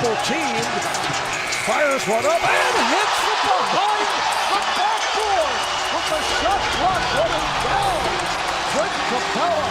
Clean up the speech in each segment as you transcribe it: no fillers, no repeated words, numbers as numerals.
double teamed. Fires one up and hits from behind the backboard with the shot clock running down. Clint Capella.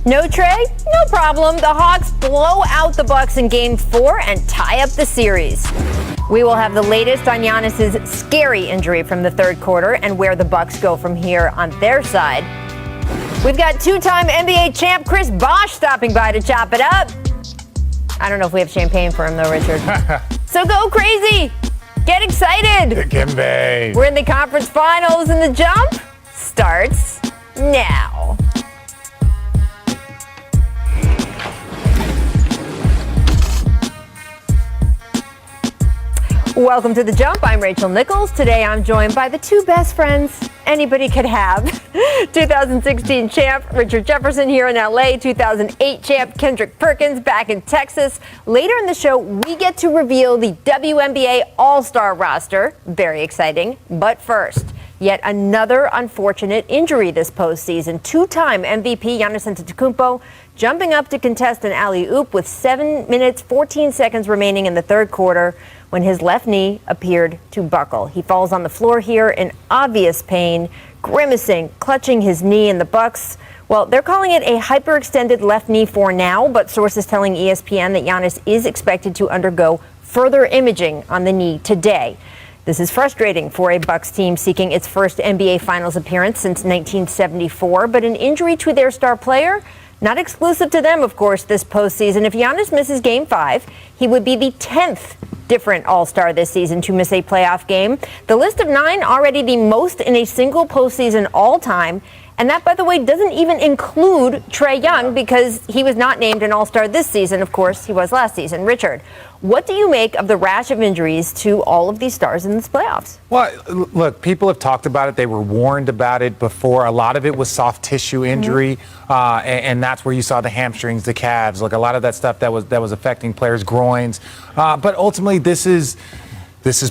No Trey? No problem. The Hawks blow out the Bucks in Game 4 and tie up the series. We will have the latest on Giannis' scary injury from the third quarter and where the Bucks go from here on their side. We've got two-time NBA champ Chris Bosh stopping by to chop it up. I don't know if we have champagne for him, though, Richard. So go crazy. Get excited. Dikembe. We're in the conference finals, and the jump starts now. Welcome to The Jump. I'm Rachel Nichols. Today I'm joined by the two best friends anybody could have. 2016 champ Richard Jefferson here in LA. 2008 champ Kendrick Perkins back in Texas. Later in the show, we get to reveal the WNBA All-Star roster. Very exciting. But first, yet another unfortunate injury this postseason. Two-time MVP Giannis Antetokounmpo jumping up to contest an alley-oop with 7 minutes, 14 seconds remaining in the third quarter when his left knee appeared to buckle. He falls on the floor here in obvious pain, grimacing, clutching his knee, and the Bucks, well, they're calling it a hyperextended left knee for now, but sources telling ESPN that Giannis is expected to undergo further imaging on the knee today. This is frustrating for a Bucks team seeking its first NBA Finals appearance since 1974, but an injury to their star player, not exclusive to them, of course, this postseason. If Giannis misses Game 5, he would be the 10th different All-Star this season to miss a playoff game. The list of 9 already the most in a single postseason all-time. And that, by the way, doesn't even include Trae Young because he was not named an All-Star this season. Of course, he was last season. Richard, what do you make of the rash of injuries to all of these stars in this playoffs? Well, look, people have talked about it. They were warned about it before. A lot of it was soft tissue injury, and that's where you saw the hamstrings, the calves, like a lot of that stuff that was affecting players' groins. But ultimately, this is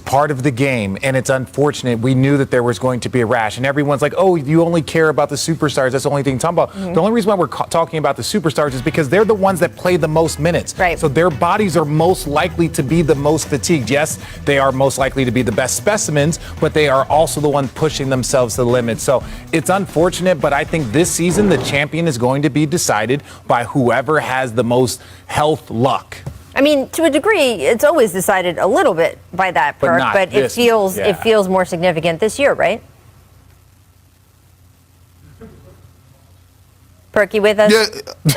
part of the game, and it's unfortunate. We knew that there was going to be a rash, and everyone's like, oh, you only care about the superstars. That's the only thing you're talking about. The only reason why we're talking about the superstars is because they're the ones that play the most minutes. Right. So their bodies are most likely to be the most fatigued. Yes, they are most likely to be the best specimens, but they are also the one pushing themselves to the limit. So it's unfortunate, but I think this season the champion is going to be decided by whoever has the most health luck. I mean, to a degree, it's always decided a little bit by that perk, but it feels more significant this year, right? Perky with us?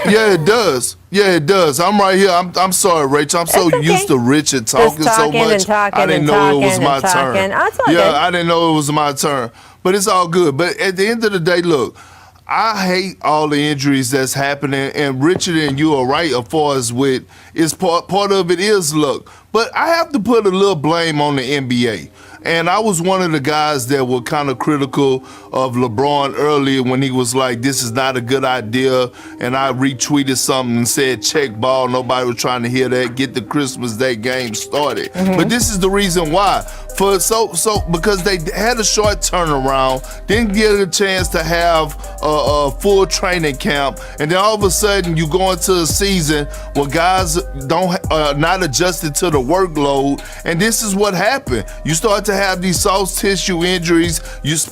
Yeah, it does. Yeah, it does. I'm right here. I'm sorry, Rachel. I'm so used to Richard talking so much. I didn't know it was my turn. I didn't know it was my turn. But it's all good. But at the end of the day, look, I hate all the injuries that's happening, and Richard and you are right as far as with is part of it is luck. But I have to put a little blame on the NBA. And I was one of the guys that were kind of critical of LeBron earlier when he was like, this is not a good idea. And I retweeted something and said, check ball. Nobody was trying to hear that. Get the Christmas Day game started. But this is the reason why. Because they had a short turnaround, didn't get a chance to have a full training camp, and then all of a sudden you go into a season where guys not adjusted to the workload, and this is what happened. You start to have these soft tissue injuries.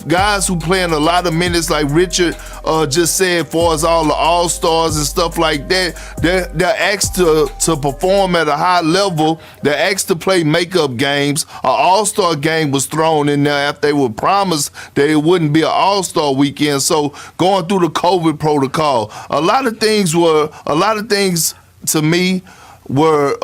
Guys who playing a lot of minutes, like Richard just said, for as all the All-Stars and stuff like that, they're asked to perform at a high level. They're asked to play makeup games. All-Star game was thrown in there after they were promised that it wouldn't be an All-Star weekend. So going through the COVID protocol, a lot of things to me were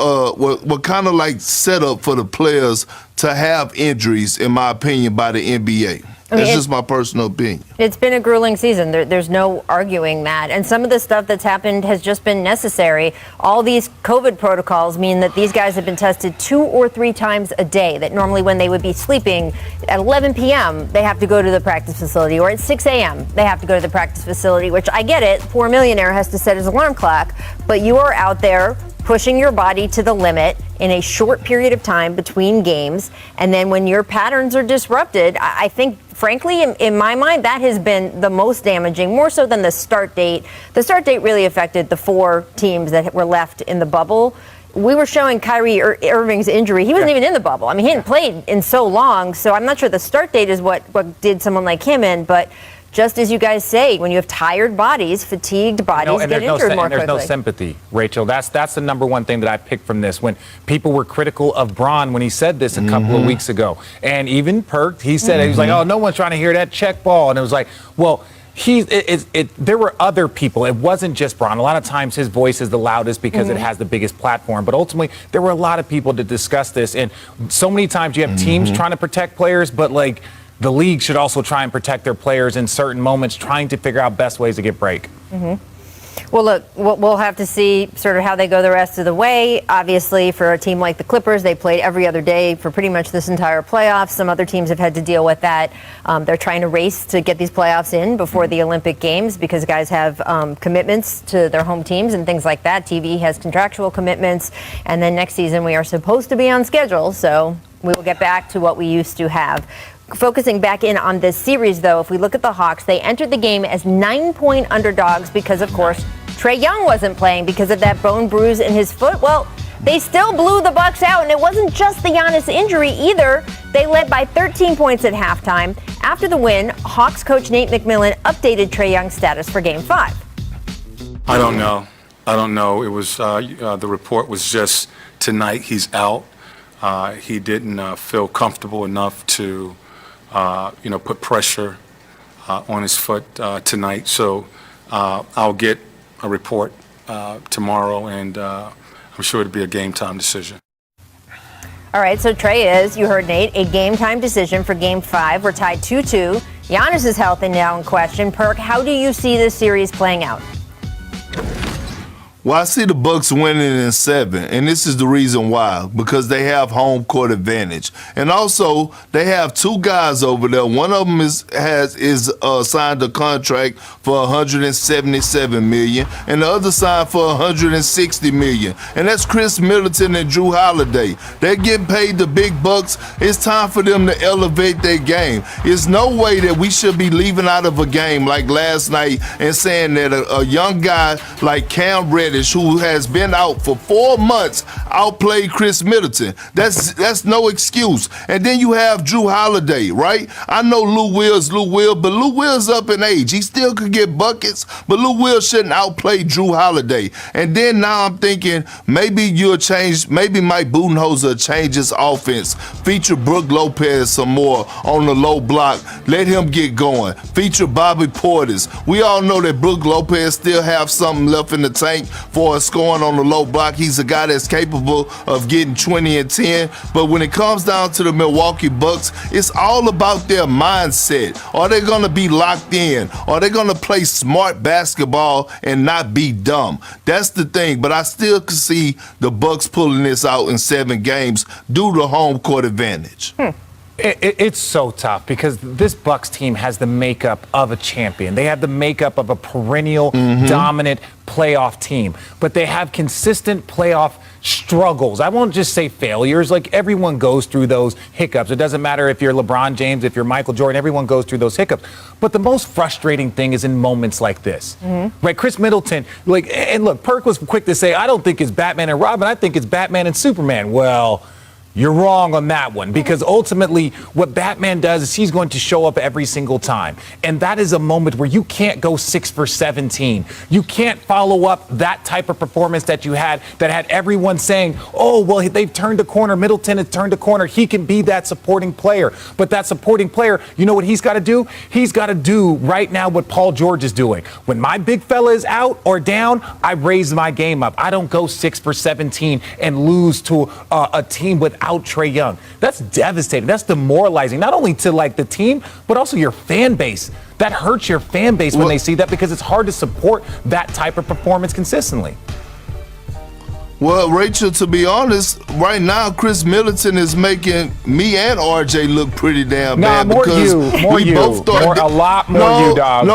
kind of like set up for the players to have injuries, in my opinion, by the NBA. That's just my personal opinion. It's been a grueling season. There's no arguing that. And some of the stuff that's happened has just been necessary. All these COVID protocols mean that these guys have been tested 2 or 3 times a day, that normally when they would be sleeping at 11 p.m., they have to go to the practice facility, or at 6 a.m., they have to go to the practice facility, which I get it. Poor millionaire has to set his alarm clock. But you are out there pushing your body to the limit in a short period of time between games. And then when your patterns are disrupted, I think, frankly, in my mind, that has been the most damaging, more so than the start date. The start date really affected the 4 teams that were left in the bubble. we were showing Kyrie Irving's injury. He wasn't even in the bubble. I mean, he hadn't played in so long, so I'm not sure the start date is what did someone like him in, but just as you guys say, when you have tired bodies, fatigued bodies get injured more quickly. There's no sympathy, Rachel. That's the number one thing that I picked from this. When people were critical of Bron when he said this a couple of weeks ago, and even Perk, he said he was like, "Oh, no one's trying to hear that check ball," and it was like, well. There were other people. It wasn't just Bron. A lot of times his voice is the loudest because it has the biggest platform. But ultimately, there were a lot of people to discuss this. And so many times you have teams trying to protect players, but like the league should also try and protect their players in certain moments, trying to figure out best ways to get break. Well, look, we'll have to see sort of how they go the rest of the way. Obviously, for a team like the Clippers, they played every other day for pretty much this entire playoffs. Some other teams have had to deal with that. They're trying to race to get these playoffs in before the Olympic Games because guys have commitments to their home teams and things like that. TV has contractual commitments. And then next season, we are supposed to be on schedule. So we will get back to what we used to have. Focusing back in on this series, though, if we look at the Hawks, they entered the game as 9-point underdogs because, of course, Trae Young wasn't playing because of that bone bruise in his foot. Well, they still blew the Bucks out, and it wasn't just the Giannis injury either. They led by 13 points at halftime. After the win, Hawks coach Nate McMillan updated Trae Young's status for Game 5. I don't know. It was the report was just tonight he's out. He didn't feel comfortable enough to put pressure on his foot tonight. So I'll get a report tomorrow, and I'm sure it'll be a game time decision. All right, so Trae is, you heard Nate, a game time decision for Game 5. We're tied 2-2. Giannis' health is now in question. Perk, how do you see this series playing out? Well, I see the Bucks winning in 7, and this is the reason why, because they have home court advantage, and also they have two guys over there. One of them is signed a contract for $177 million, and the other signed for $160 million, and that's Chris Middleton and Drew Holiday. They're getting paid the big bucks. It's time for them to elevate their game. There's no way that we should be leaving out of a game like last night and saying that a young guy like Cam Reddish, who has been out for 4 months, outplayed Chris Middleton. That's no excuse. And then you have Drew Holiday, right? I know Lou Will, but Lou Will's up in age. He still could get buckets, but Lou Will shouldn't outplay Drew Holiday. And then now I'm thinking maybe Mike Budenholzer change his offense, feature Brook Lopez some more on the low block, let him get going, feature Bobby Portis. We all know that Brook Lopez still have something left in the tank for scoring on the low block. He's a guy that's capable of getting 20 and 10. But when it comes down to the Milwaukee Bucks, it's all about their mindset. Are they going to be locked in? Are they going to play smart basketball and not be dumb? That's the thing. But I still can see the Bucks pulling this out in 7 games due to home court advantage. It's so tough because this Bucks team has the makeup of a champion. They have the makeup of a perennial, dominant playoff team. But they have consistent playoff struggles. I won't just say failures. Like, everyone goes through those hiccups. It doesn't matter if you're LeBron James, if you're Michael Jordan. Everyone goes through those hiccups. But the most frustrating thing is in moments like this. Right? Chris Middleton, and look, Perk was quick to say, I don't think it's Batman and Robin. I think it's Batman and Superman. Well, you're wrong on that one, because ultimately what Batman does is he's going to show up every single time. And that is a moment where you can't go 6 for 17. You can't follow up that type of performance that you had that had everyone saying, oh, well, they've turned a corner. Middleton has turned a corner. He can be that supporting player. But that supporting player, you know what he's got to do? He's got to do right now what Paul George is doing. When my big fella is out or down, I raise my game up. I don't go 6 for 17 and lose to a team without Trae Young. That's devastating. That's demoralizing, not only to the team, but also your fan base. That hurts your fan base when they see that, because it's hard to support that type of performance consistently. Well, Rachel, to be honest, right now Chris Middleton is making me and RJ look pretty damn bad. Because we both thought a lot more you, dog.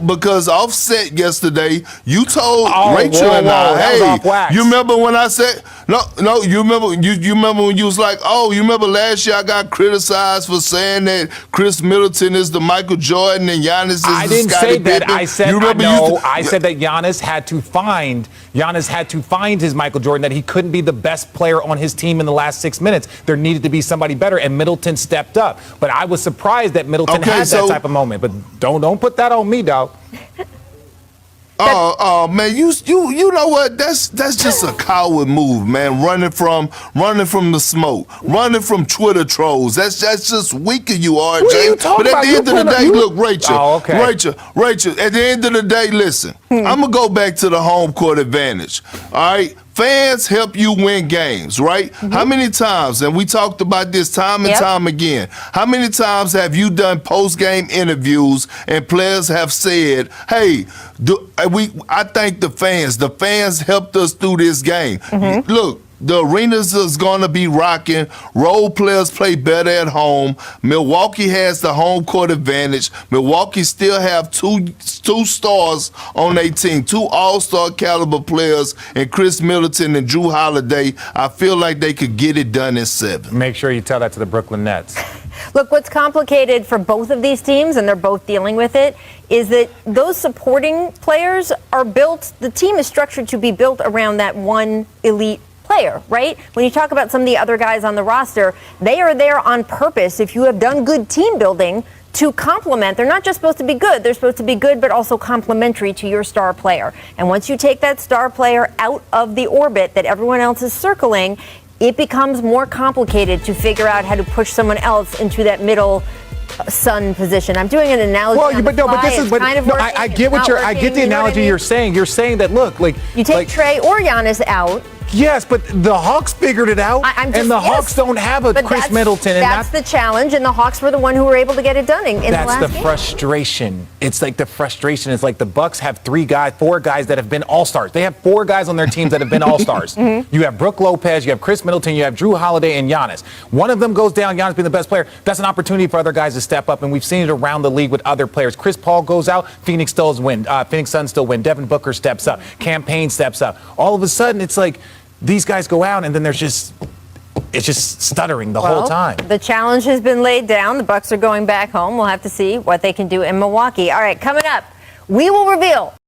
Because Offset yesterday, you told Rachel and I, hey, you remember when I said, No. You remember when you was like, oh, you remember last year I got criticized for saying that Chris Middleton is the Michael Jordan and Giannis is I the didn't Scottie say that. Pippen? I said I said that Giannis had to find his Michael Jordan, that he couldn't be the best player on his team in the last 6 minutes. There needed to be somebody better, and Middleton stepped up. But I was surprised that Middleton had that type of moment. But don't put that on me, dog. Oh man, you know what? That's just a coward move, man. Running from the smoke, running from Twitter trolls. That's just weak of you, RJ. What are you talking but at the end of the day, look, Rachel. At the end of the day, listen. I'm gonna go back to the home court advantage. All right. Fans help you win games, right? How many times, and we talked about this time and time again, how many times have you done post-game interviews and players have said, hey, I thank the fans helped us through this game. Look, the arenas is going to be rocking. Role players play better at home. Milwaukee has the home court advantage. Milwaukee still have two stars on their team, 2 all-star caliber players, and Chris Middleton and Drew Holiday. I feel like they could get it done in 7. Make sure you tell that to the Brooklyn Nets. Look, what's complicated for both of these teams, and they're both dealing with it, is that those supporting players are built, the team is structured to be built around that one elite player, right? When you talk about some of the other guys on the roster, they are there on purpose. If you have done good team building to complement, they're not just supposed to be good, they're supposed to be good but also complementary to your star player. And once you take that star player out of the orbit that everyone else is circling, it becomes more complicated to figure out how to push someone else into that middle sun position. I'm doing an analogy. Well, I get the analogy you're saying. You're saying that, look, like you take Trey or Giannis out. Yes, but the Hawks figured it out, and the Hawks don't have a Chris Middleton. And that's the challenge, and the Hawks were the one who were able to get it done in the last game. That's the frustration. It's like the frustration. It's like the Bucks have 4 guys that have been all-stars. They have 4 guys on their teams that have been all-stars. You have Brook Lopez, you have Chris Middleton, you have Drew Holiday, and Giannis. One of them goes down, Giannis being the best player. That's an opportunity for other guys to step up, and we've seen it around the league with other players. Chris Paul goes out, Phoenix Suns still win. Devin Booker steps up. Campaign steps up. All of a sudden, it's like these guys go out, and then it's just stuttering the whole time. The challenge has been laid down. The Bucks are going back home. We'll have to see what they can do in Milwaukee. All right, coming up, we will reveal